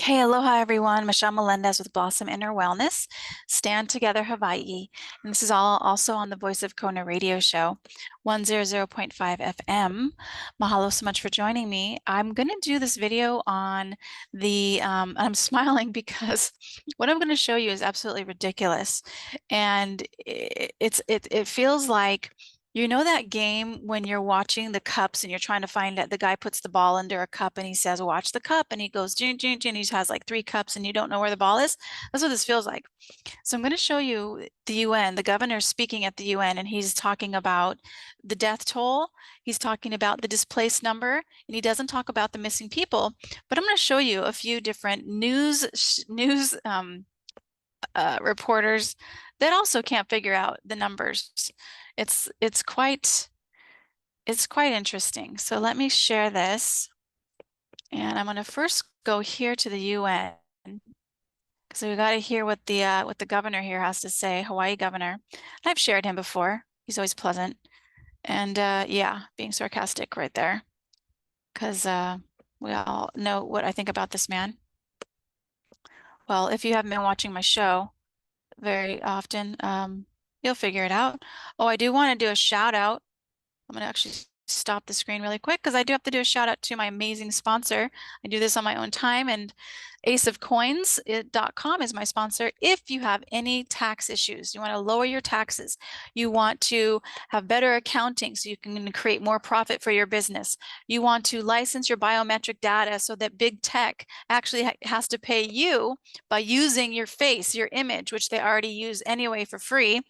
Hey, aloha everyone. Michelle Melendez with Blossom Inner Wellness, Stand Together Hawaii. And this is all also on the Voice of Kona radio show, 100.5 FM. Mahalo so much for joining me. I'm going to do this video on I'm smiling because what I'm going to show you is absolutely ridiculous. And it feels like you know that game when you're watching the cups and you're trying to find out the guy puts the ball under a cup and he says, watch the cup. And he goes, jing, jing, jing. He has like 3 cups and you don't know where the ball is. That's what this feels like. So I'm going to show you the UN, the governor speaking at the UN, and he's talking about the death toll. He's talking about the displaced number, and he doesn't talk about the missing people. But I'm going to show you a few different news reporters that also can't figure out the numbers. It's quite interesting. So let me share this, and I'm going to first go here to the UN because we got to hear what the governor here has to say. Hawaii governor. I've shared him before. He's always pleasant, and yeah, being sarcastic right there, because we all know what I think about this man. Well, if you haven't been watching my show very often, you'll figure it out. Oh, I do want to do a shout out. I'm going to actually stop the screen really quick because I do have to do a shout out to my amazing sponsor. I do this on my own time, and aceofcoins.com is my sponsor. If you have any tax issues, you want to lower your taxes, you want to have better accounting so you can create more profit for your business, you want to license your biometric data so that big tech actually has to pay you by using your face, your image, which they already use anyway for free,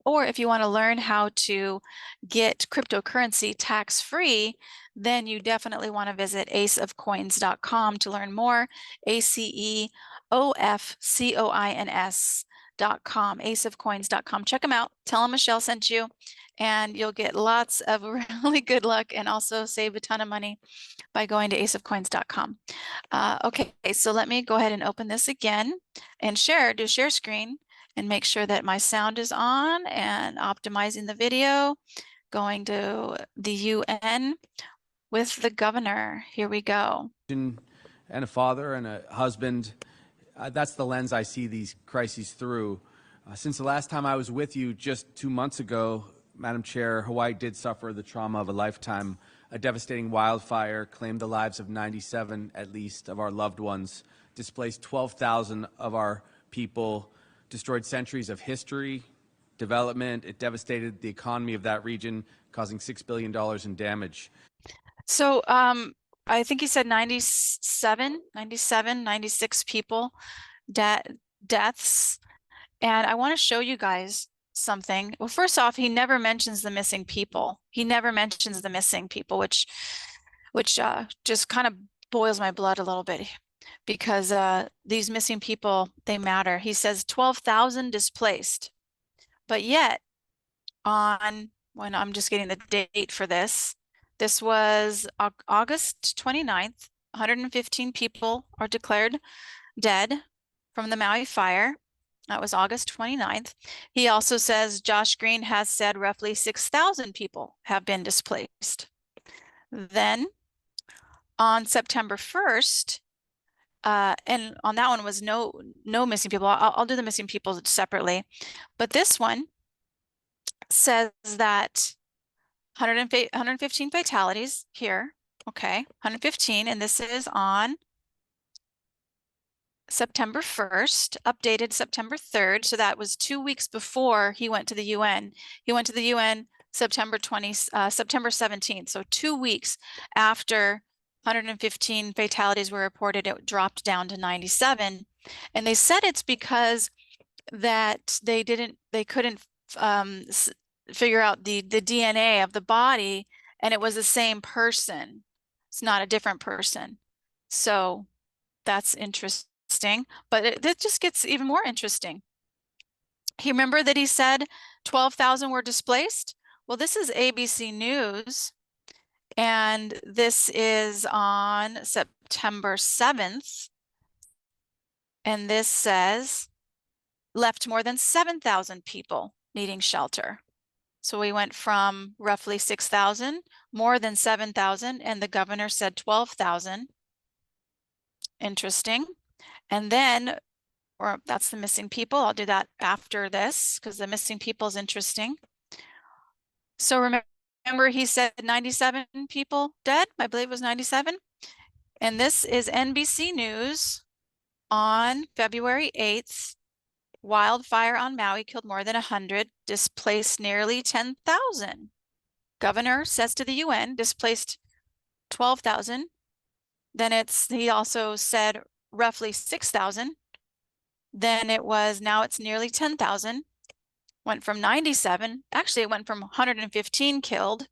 or if you want to learn how to get cryptocurrency tax-free, then you definitely want to visit aceofcoins.com to learn more. ACEOFCOINS.com, aceofcoins.com. Check them out. Tell them Michelle sent you, and you'll get lots of really good luck and also save a ton of money by going to aceofcoins.com. Okay, so let me go ahead and open this again and do share screen and make sure that my sound is on and optimizing the video. Going to the UN with the governor. Here we go. And a father and a husband. That's the lens I see these crises through. Since the last time I was with you just 2 months ago, Madam Chair, Hawaii did suffer the trauma of a lifetime. A devastating wildfire claimed the lives of 97, at least, of our loved ones, displaced 12,000 of our people, destroyed centuries of history, development. It devastated the economy of that region, causing $6 billion in damage. So I think he said 97, 96 people, deaths. And I want to show you guys something. Well, first off, he never mentions the missing people. He never mentions the missing people, which just kind of boils my blood a little bit, because these missing people, they matter. He says 12,000 displaced, but yet when I'm just getting the date for this, this was August 29th, 115 people are declared dead from the Maui fire. That was August 29th. He also says Josh Green has said roughly 6,000 people have been displaced. Then on September 1st, and on that one was no missing people. I'll do the missing people separately, but this one says that 115 fatalities here. Okay, 115, and this is on September 1st, updated September 3rd. So that was 2 weeks before he went to the UN. He went to the UN September 17th. So 2 weeks after 115 fatalities were reported, it dropped down to 97. And they said it's because that they couldn't figure out the DNA of the body, and it was the same person. It's not a different person. So that's interesting, but it just gets even more interesting. You remember that he said 12,000 were displaced? Well, this is ABC News, and this is on September 7th. And this says left more than 7,000 people needing shelter. So we went from roughly 6,000, more than 7,000, and the governor said 12,000. Interesting. And then, or that's the missing people. I'll do that after this because the missing people is interesting. So remember he said 97 people dead? I believe it was 97. And this is NBC News on February 8th. Wildfire on Maui killed more than 100, displaced nearly 10,000. Governor says to the UN, displaced 12,000. Then he also said roughly 6,000. Then now it's nearly 10,000. Went from 97, actually it went from 115 killed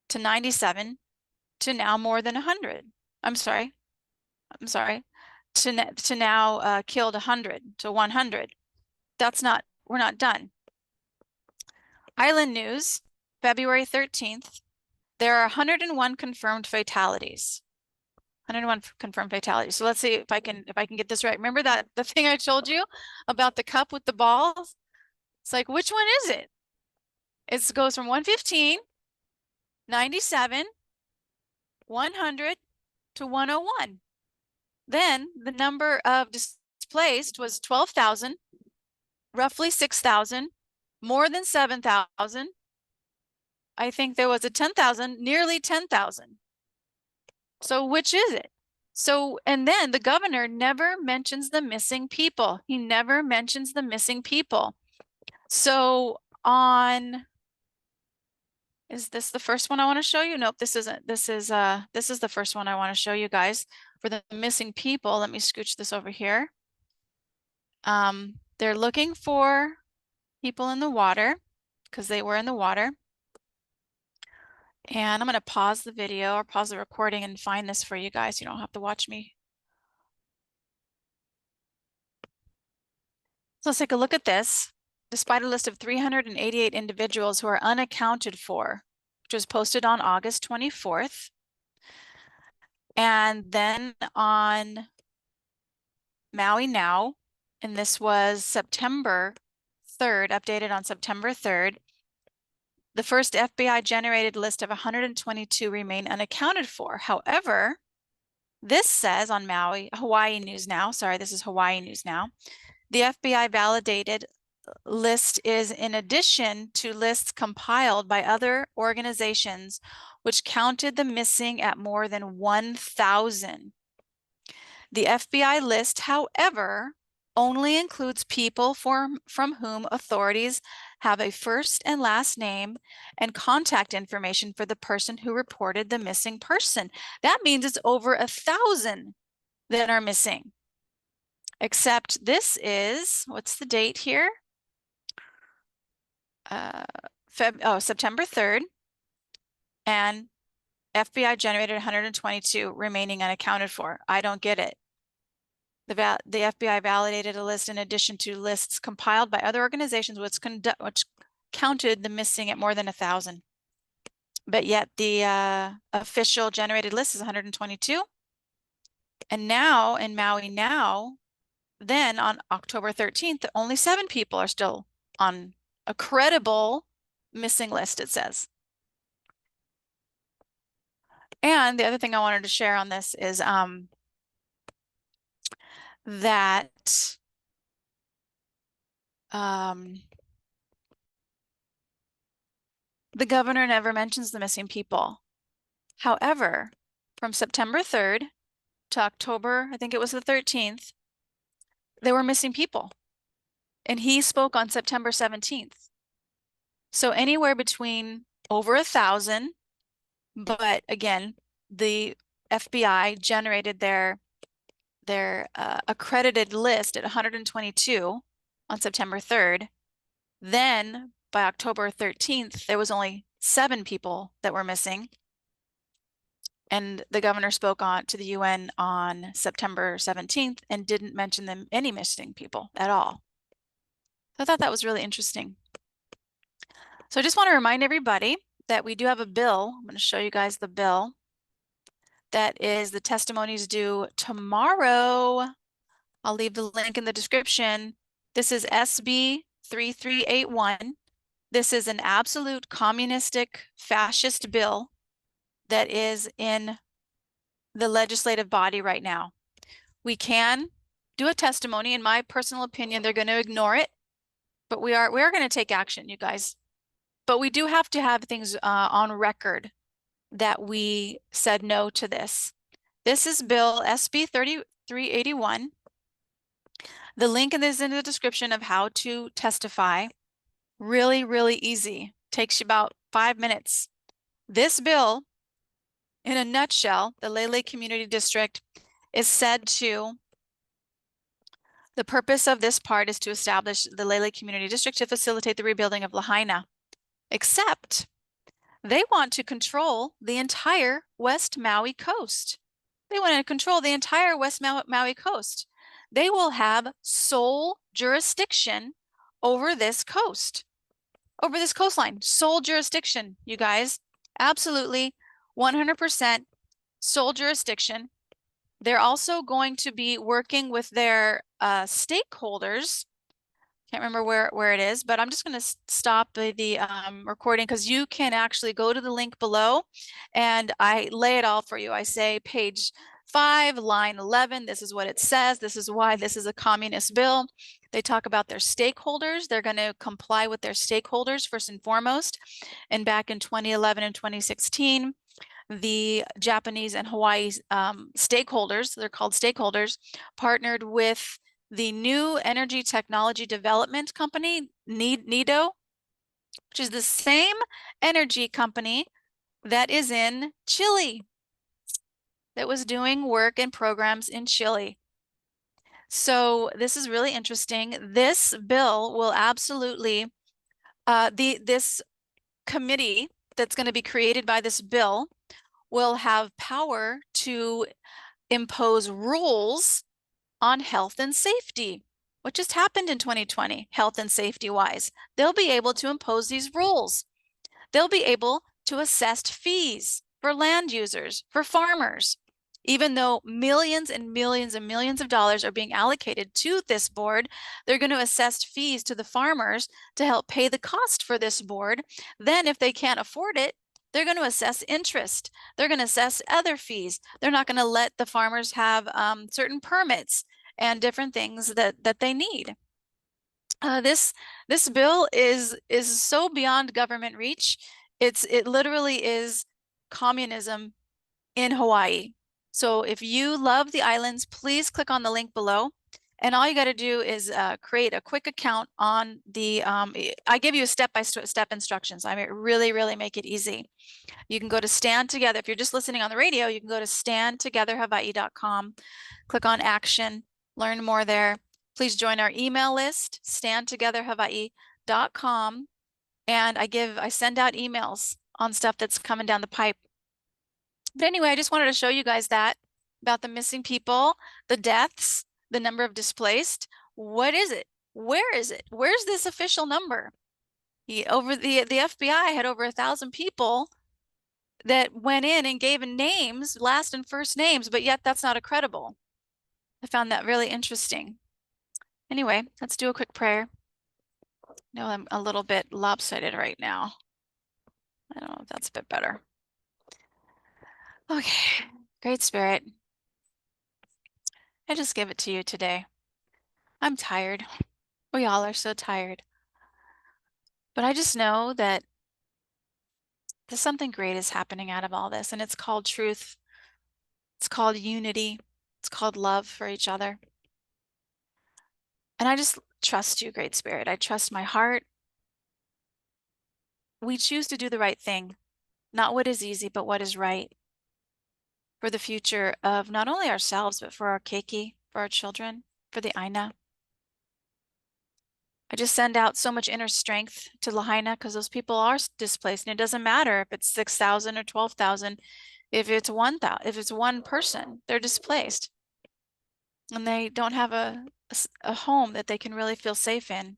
to 97 to now more than 100. I'm sorry, to now killed 100 to 100. We're not done. Island News, February 13th. There are 101 confirmed fatalities. 101 confirmed fatalities. So let's see if I can get this right. Remember the thing I told you about the cup with the balls? It's like, which one is it? It goes from 115, 97, 100 to 101. Then the number of displaced was 12,000, roughly 6,000, more than 7,000. I think there was a 10,000, nearly 10,000. So which is it? So, and then the governor never mentions the missing people. He never mentions the missing people. So is this the first one I want to show you? Nope, this isn't. This is the first one I want to show you guys for the missing people. Let me scooch this over here. They're looking for people in the water because they were in the water. And I'm going to pause the video or pause the recording and find this for you guys. You don't have to watch me. So let's take a look at this. Despite a list of 388 individuals who are unaccounted for, which was posted on August 24th. And then on Maui Now, and this was September 3rd, updated on September 3rd. The first FBI generated list of 122 remain unaccounted for. However, this says on Hawaii News Now, sorry, this is Hawaii News Now. The FBI validated list is in addition to lists compiled by other organizations which counted the missing at more than 1,000. The FBI list, however, only includes people from whom authorities have a first and last name and contact information for the person who reported the missing person. That means it's over 1,000 that are missing. Except this is, what's the date here? September 3rd. And FBI generated 122 remaining unaccounted for. I don't get it. The FBI validated a list in addition to lists compiled by other organizations which counted the missing at more than 1,000. But yet the official generated list is 122. And now in Maui Now, then on October 13th, only 7 people are still on a credible missing list, it says. And the other thing I wanted to share on this is that the governor never mentions the missing people. However, from September 3rd to October, I think it was the 13th, there were missing people. And he spoke on September 17th. So anywhere between over 1,000, but again, the FBI generated their accredited list at 122 on September 3rd. Then by October 13th, there was only 7 people that were missing. And the governor spoke to the UN on September 17th and didn't mention any missing people at all. So I thought that was really interesting. So I just want to remind everybody that we do have a bill. I'm going to show you guys the bill. That is the testimonies due tomorrow. I'll leave the link in the description. This is SB 3381. This is an absolute communistic fascist bill that is in the legislative body right now. We can do a testimony. In my personal opinion, they're going to ignore it, but we are going to take action, you guys. But we do have to have things on record that we said no to this. This is Bill SB 3381. The link is in the description of how to testify. Really, really easy. Takes you about 5 minutes. This bill, in a nutshell, the Lele Community District is said to, the purpose of this part is to establish the Lele Community District to facilitate the rebuilding of Lahaina. Except they want to control the entire West Maui coast. They want to control the entire West Maui coast. They will have sole jurisdiction over this coast, over this coastline. Sole jurisdiction, you guys. Absolutely 100% sole jurisdiction. They're also going to be working with their stakeholders. Can't remember where it is, but I'm just going to stop the recording because you can actually go to the link below and I lay it all for you. I say page 5, line 11, this is what it says. This is why this is a communist bill. They talk about their stakeholders. They're going to comply with their stakeholders first and foremost. And back in 2011 and 2016, the Japanese and Hawaii stakeholders, they're called stakeholders, partnered with the New Energy Technology Development Company, NEDO, which is the same energy company that is in Chile, that was doing work and programs in Chile. So this is really interesting. This bill will absolutely, this committee that's going to be created by this bill will have power to impose rules on health and safety. What just happened in 2020, health and safety wise? They'll be able to impose these rules. They'll be able to assess fees for land users, for farmers. Even though millions and millions and millions of dollars are being allocated to this board, they're going to assess fees to the farmers to help pay the cost for this board. Then if they can't afford it, they're going to assess interest. They're going to assess other fees. They're not going to let the farmers have certain permits and different things that they need. This bill is so beyond government reach. It literally is communism in Hawaii. So if you love the islands, please click on the link below. And all you got to do is create a quick account on the, I give you step-by-step instructions. I mean, really, really make it easy. You can go to Stand Together. If you're just listening on the radio, you can go to standtogetherhawaii.com, click on action, learn more there. Please join our email list, standtogetherhawaii.com. And I send out emails on stuff that's coming down the pipe. But anyway, I just wanted to show you guys that about the missing people, the deaths, the number of displaced. What is it? Where is it? Where's this official number? The FBI had over 1,000 people that went in and gave names, last and first names, but yet that's not credible. I found that really interesting. Anyway, let's do a quick prayer. No, I'm a little bit lopsided right now. I don't know if that's a bit better. Okay, Great Spirit, I just give it to you today. I'm tired. We all are so tired. But I just know that there's something great is happening out of all this, and it's called truth. It's called unity. It's called love for each other. And I just trust you, Great Spirit. I trust my heart. We choose to do the right thing, not what is easy, but what is right for the future of not only ourselves, but for our keiki, for our children, for the Aina. I just send out so much inner strength to Lahaina because those people are displaced, and it doesn't matter if it's 6,000 or 12,000. If it's 1,000, if it's one person, they're displaced, and they don't have a home that they can really feel safe in.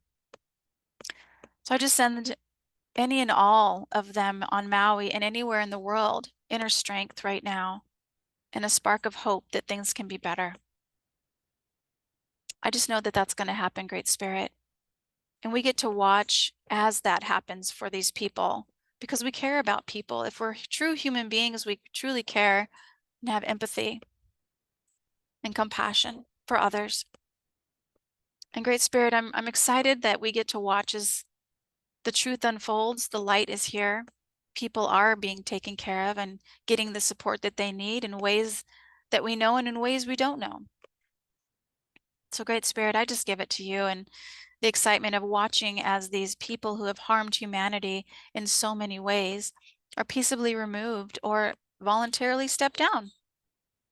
So I just send any and all of them on Maui and anywhere in the world inner strength right now, and a spark of hope that things can be better. I just know that that's going to happen, Great Spirit. And we get to watch as that happens for these people because we care about people. If we're true human beings, we truly care and have empathy and compassion for others. And Great Spirit, I'm excited that we get to watch as the truth unfolds. The light is here. People are being taken care of and getting the support that they need in ways that we know and in ways we don't know. So Great Spirit, I just give it to you, and the excitement of watching as these people who have harmed humanity in so many ways are peaceably removed or voluntarily stepped down.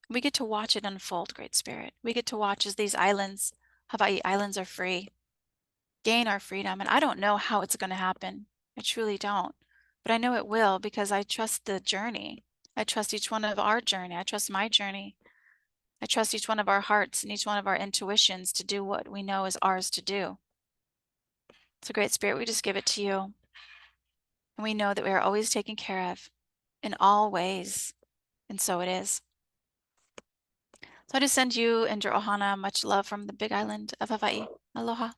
We get to watch it unfold, Great Spirit. We get to watch as these islands, Hawaii Islands, are free, gain our freedom. And I don't know how it's going to happen. I truly don't. But I know it will because I trust the journey. I trust each one of our journey. I trust my journey. I trust each one of our hearts and each one of our intuitions to do what we know is ours to do. So, Great Spirit, we just give it to you. And we know that we are always taken care of in all ways. And so it is. So I just send you and your ohana much love from the big island of Hawaii. Aloha.